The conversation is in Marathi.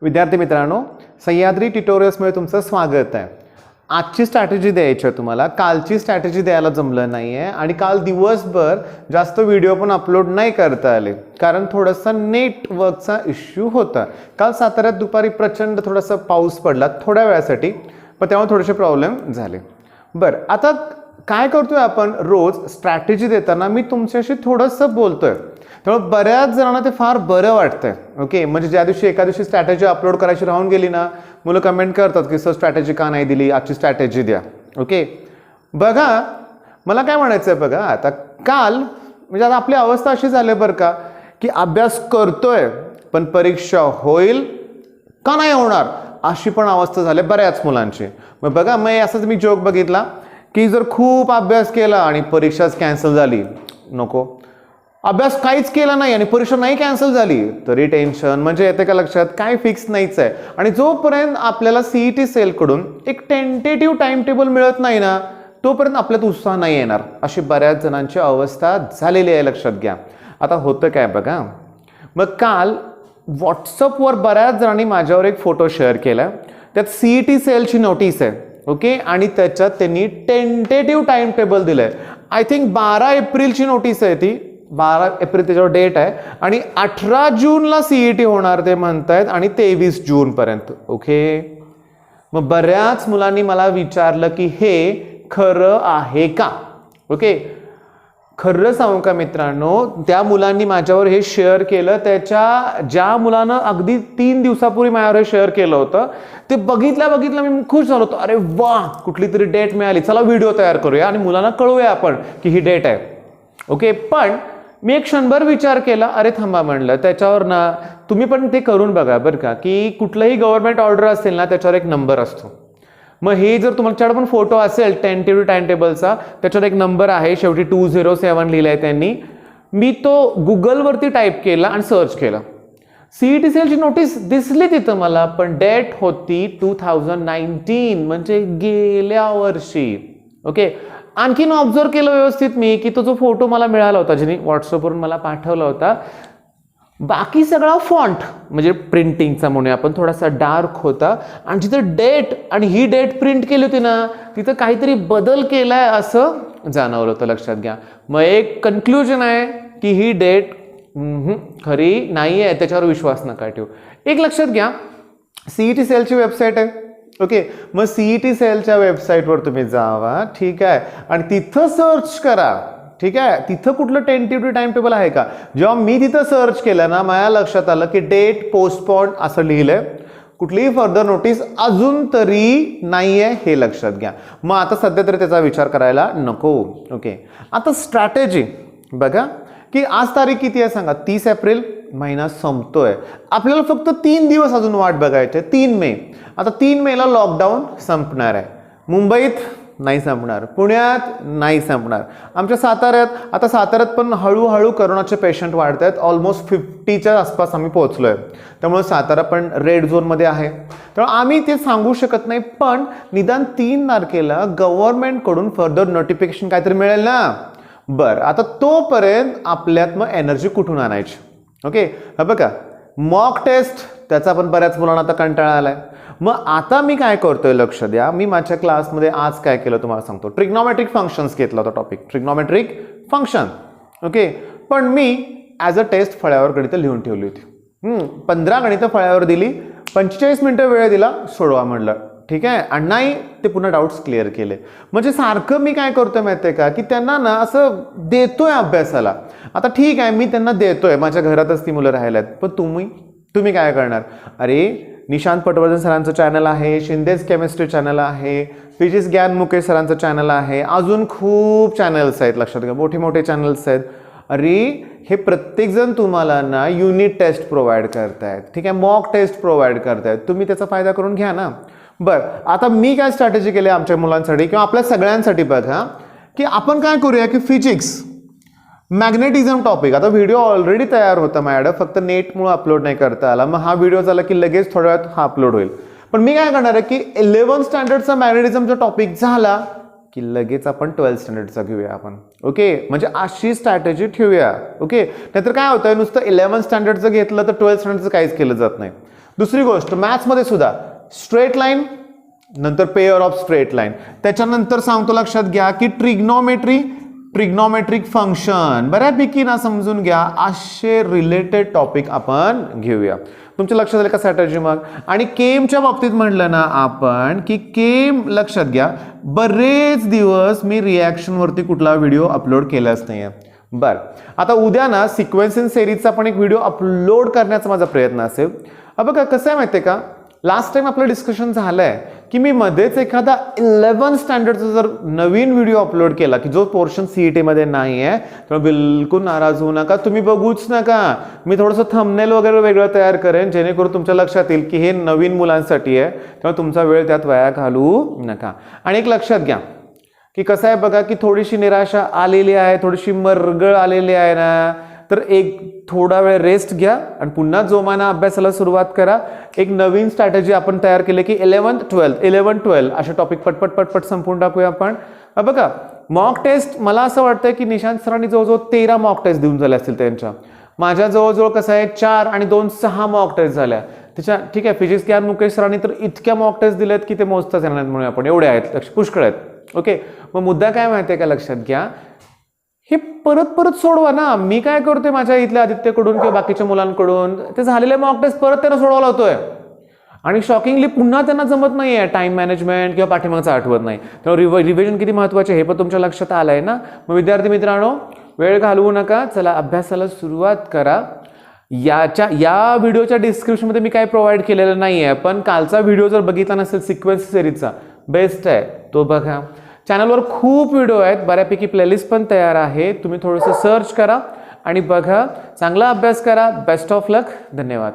विद्यार्थी मित्रांनो, सह्याद्री ट्युटोरियल्समध्ये तुमचं स्वागत आहे। आजची स्ट्रॅटेजी द्यायची आहे तुम्हाला, कालची स्ट्रॅटेजी द्यायला जमलं नाही आहे आणि काल दिवसभर जास्त व्हिडिओ पण अपलोड नाही करता आले कारण थोडासा नेटवर्कचा इश्यू होता। काल साताऱ्यात दुपारी प्रचंड थोडासा पाऊस पडला थोड्या वेळासाठी, पण तेव्हा थोडेसे प्रॉब्लेम झाले। बरं, आता काय करतोय आपण, रोज स्ट्रॅटेजी देताना मी तुमच्याशी थोडंसं बोलतोय, त्यामुळे बऱ्याच जणांना ते फार बरं वाटतंय। ओके, म्हणजे ज्या दिवशी एका दिवशी स्ट्रॅटेजी अपलोड करायची राहून गेली ना, मुलं कमेंट करतात की सर स्ट्रॅटेजी का नाही दिली, आजची स्ट्रॅटेजी द्या। ओके, बघा मला काय म्हणायचं आहे, बघा आता काल म्हणजे आता आपली अवस्था अशी झाली बरं का की अभ्यास करतोय पण परीक्षा होईल का नाही होणार अशी पण अवस्था झाली बऱ्याच मुलांची। मग बघा, मग असंच मी जोक बघितला की जर खूप अभ्यास केला आणि परीक्षाच कॅन्सल झाली, नको, अभ्यास काहीच केला नाही आणि परीक्षा नाही कॅन्सल झाली तरी टेन्शन, म्हणजे येते का लक्षात, काय फिक्स नाहीच आहे। आणि जोपर्यंत आपल्याला सीईटी सेलकडून एक टेंटेटिव्ह टाइम टेबल मिळत नाही ना, तोपर्यंत आपल्यात उत्साह नाही येणार, अशी बऱ्याच जणांची अवस्था झालेली आहे, लक्षात घ्या। आता होतं काय बघा, मग काल व्हॉट्सअपवर बऱ्याच जणांनी माझ्यावर एक फोटो शेअर केला, त्यात सीईटी सेलची नोटीस आहे। ओके, आणि त्याच्यात त्यांनी टेंटेटिव्ह टाइम टेबल दिलंय। आय थिंक 12 एप्रिलची नोटीस आहे ती, 12 एप्रिल त्याच्यावर डेट आहे आणि 18 जूनला सीईटी होणार ते म्हणतायत आणि 23 जून पर्यंत। ओके, मग बऱ्याच मुलांनी मला विचारलं की हे खरं आहे का। ओके, खरं सांगू का मित्रांनो, त्या मुलांनी माझ्यावर हे शेअर केलं, त्याच्या ज्या मुलानं अगदी 3 दिवसापूर्वी माझ्यावर हे शेअर केलं होतं, ते बघितल्या मी खुश झालो होतो, अरे वा कुठली तरी डेट मिळाली, चला व्हिडिओ तयार करूया आणि मुलांना कळवूया आपण की ही डेट आहे। ओके, पण मी एक क्षणभर विचार केला, अरे थांबा म्हणलं, त्याच्यावर ना तुम्ही पण ते करून बघा बरं का, की कुठलंही गव्हर्नमेंट ऑर्डर असेल ना त्याच्यावर एक नंबर असतो। मग हे जर तुमच्याकडे पण फोटो असेल टेंटेटिव्ह टाइम टेबलचा, त्याच्यावर एक नंबर आहे, शेवटी 207 लिहिलंय त्यांनी। मी तो गुगलवरती टाईप केला आणि सर्च केला, सीईटी सेलची नोटीस दिसली तिथं मला, पण डेट होती 2019, म्हणजे गेल्या वर्षी। ओके, आणखीन ऑब्झर्व केलं व्यवस्थित मी की तो जो फोटो मला मिळाला होता, ज्याने व्हॉट्सअपवरून मला पाठवला होता, बाकी सगळा फॉन्ट म्हणजे प्रिंटिंगचा म्हणूया आपण थोडासा डार्क होता, आणि जिथं डेट आणि ही डेट प्रिंट केली होती ना तिथं काहीतरी बदल केलाय असं जाणवलं होतं, लक्षात घ्या। मग एक कन्क्लुजन आहे की ही डेट खरी नाही आहे, त्याच्यावर विश्वास नका ठेवू। एक लक्षात घ्या, सीईटी सेलची वेबसाईट आहे। ओके, मग सीईटी सेलच्या वेबसाईटवर तुम्ही जावा, ठीक आहे, आणि तिथं सर्च करा, ठीक आहे, तिथं कुठलं टेंटेटिव्ह टाइम टेबल आहे का। जेव्हा मी तिथं सर्च केलं ना, माझ्या लक्षात आलं की डेट पोस्टपोन्ड असं लिहिलंय, कुठलीही फर्दर नोटीस अजून तरी नाहीये, हे लक्षात घ्या। मग आता सध्या तरी त्याचा विचार करायला नको। ओके, आता स्ट्रॅटेजी बघा की आज तारीख किती आहे सांगा, 30 एप्रिल, महिना संपतोय, आपल्याला फक्त 3 दिवस अजून वाट बघायची, 3 मे। आता 3 मेला लॉकडाऊन संपणार आहे, मुंबईत नाही संपणार, पुण्यात नाही संपणार, आमच्या साताऱ्यात, आता साताऱ्यात पण हळूहळू करोनाचे पेशंट वाढत आहेत, ऑलमोस्ट 50च्या आसपास आम्ही पोहोचलोय, त्यामुळे सातारा पण रेड झोनमध्ये आहे। त्यामुळे आम्ही ते सांगू शकत नाही, पण निदान 3 तारखेला गव्हर्नमेंटकडून फर्दर नोटिफिकेशन काहीतरी मिळेल ना। बरं, आता तोपर्यंत आपल्यात मग एनर्जी कुठून आणायची। ओके, हा बघा मॉक टेस्ट, त्याचा पण बऱ्याच मुलांना आता कंटाळा आलाय। मग आता मी काय करतोय, लक्ष द्या, मी माझ्या क्लासमध्ये आज काय केलं तुम्हाला सांगतो, ट्रिग्नॉमेट्रिक फंक्शन्स घेतला होता टॉपिक, ट्रिग्नॉमेट्रिक फंक्शन। ओके, पण मी ॲज अ टेस्ट फळ्यावर गणितं लिहून ठेवली होती, 15 गणितं फळ्यावर दिली, 45 मिनिटं वेळ दिला, सोडवा म्हणलं, ठीक आहे, आणि नाही ते पुन्हा डाऊट्स क्लिअर केले। म्हणजे सारखं मी काय करतोय माहितीये का, की त्यांना ना असं देतोय अभ्यासाला। आता ठीक आहे, मी त्यांना देतोय, माझ्या घरातच ती मुलं राहिल्यात, पण तुम्ही काय करणार, अरे निशांत पटवर्धन सरांचं चॅनल आहे, शिंदेच केमिस्ट्री चॅनल आहे, फिजिक्स ज्ञान मुकेश सरांचं चॅनल आहे, अजून खूप चॅनल्स आहेत, लक्षात घ्या, मोठे चॅनल्स आहेत। अरे हे प्रत्येकजण तुम्हाला ना युनिट टेस्ट प्रोव्हाइड करतायत, ठीक आहे, मॉक टेस्ट प्रोव्हाइड करतायत, तुम्ही त्याचा फायदा करून घ्या ना। बरं, आता मी काय स्ट्रॅटेजी केली आमच्या मुलांसाठी किंवा आपल्या सगळ्यांसाठी बघा, की आपण काय करूया की फिजिक्स मॅग्नेटिझम टॉपिक, आता व्हिडिओ ऑलरेडी तयार होता माझ्याकडे, फक्त नेटमुळे अपलोड नाही करता आला, मग हा व्हिडिओ झाला की लगेच थोड्या वेळात हा अपलोड होईल। पण मी काय करणार आहे की 11th स्टँडर्डचा मॅग्नेटिझमचा टॉपिक झाला की लगेच आपण 12th स्टँडर्डचा घेऊया आपण। ओके, म्हणजे अशी स्ट्रॅटेजी ठेवूया। ओके, नाहीतर काय होतं, नुसतं 11th स्टँडर्डचं घेतलं तर 12th स्टँडर्डचं काहीच केलं जात नाही। दुसरी गोष्ट मॅथ्समध्ये सुद्धा स्ट्रेट लाईन नंतर पेअर ऑफ स्ट्रेट लाईन, त्याच्यानंतर सांगतो लक्षात घ्या की ट्रिग्नॉमेट्रिक फंक्शन, बऱ्यापैकी ना समजून घ्या, असे रिलेटेड टॉपिक आपण घेऊया. तुमच्या लक्षात आलं का स्ट्रॅटेजी? मग आणि केमच्या बाबतीत म्हटलं ना आपण की केम लक्षात घ्या, बरेच दिवस मी रिॲक्शनवरती कुठला व्हिडिओ अपलोड केलाच नाहीये. बरं, आता उद्या ना सिक्वेन्स इन सिरीजचा पण एक व्हिडिओ अपलोड करण्याचा माझा प्रयत्न असेल. बघा कसं आहे माहिती आहे का, लास्ट टाइम आपलं डिस्कशन झालंय की मी मध्येच एखादा 11 स्टँडर्डचा जर नवीन व्हिडिओ अपलोड केला की जो पोर्शन CET मध्ये नाही आहे, तर बिलकुल नाराज होऊ नका, तुम्ही बघूच नका. मी थोडंसं थंबनेल वगैरे वेगळं तयार करेन जेणेकरून तुमच्या लक्षात येईल की हे नवीन मुलांसाठी आहे, त्यामुळे तुमचा वेळ त्यात वाया घालवू नका. आणि एक लक्षात घ्या की कसं आहे बघा की थोडीशी निराशा आलेली आहे, थोडीशी मरगळ आलेली आहे ना, तर एक थोडा वेळ रेस्ट घ्या आणि पुन्हा जोमाने अभ्यासाला सुरुवात करा. एक नवीन स्ट्रॅटेजी आपण तयार केली की 11-12 असे टॉपिक पटपट संपून टाकूया आपण. बघा मॉक टेस्ट, मला असं वाटतंय की निशांत सरांनी जवळजवळ 13 मॉक टेस्ट देऊन झाले असतील त्यांच्या. माझ्या जवळजवळ कसं आहे 4 आणि 2 6 मॉक टेस्ट झाल्या त्याच्या. ठीक आहे, फिजिक्स ज्ञान मुकेश सरांनी तर इतक्या मॉक टेस्ट दिल्यात की ते मोजताच येणार नाहीत म्हणून आपण, एवढे आहेत, पुष्कळ आहेत. ओके, मग मुद्दा काय माहिती आहे का, लक्षात घ्या हे परत सोडवा ना. मी काय करतोय माझ्या इथल्या आदित्यकडून किंवा बाकीच्या मुलांकडून ते झालेले मॉक टेस्ट परत त्यांना सोडवा लावतोय आणि शॉकिंगली पुन्हा त्यांना जमत नाहीये, टाइम मॅनेजमेंट किंवा पाठीमागचं आठवत नाही. त्यामुळे रिव्हिजन किती महत्वाचे हे पण तुमच्या लक्षात आलंय ना. मग विद्यार्थी मित्रांनो, वेळ घालवू नका, चला अभ्यासाला सुरुवात करा. या व्हिडिओच्या डिस्क्रिप्शनमध्ये मी काय प्रोव्हाइड केलेलं नाही आहे, पण कालचा व्हिडिओ जर बघितला नसेल सिक्वेन्स सिरीजचा, बेस्ट आहे, तो बघा. चॅनलवर खूप व्हिडिओ आहेत, बऱ्यापैकी प्लेलिस्ट पण तयार आहे, तुम्ही थोडंसं सर्च करा आणि बघा. चांगला अभ्यास करा. बेस्ट ऑफ लक. धन्यवाद.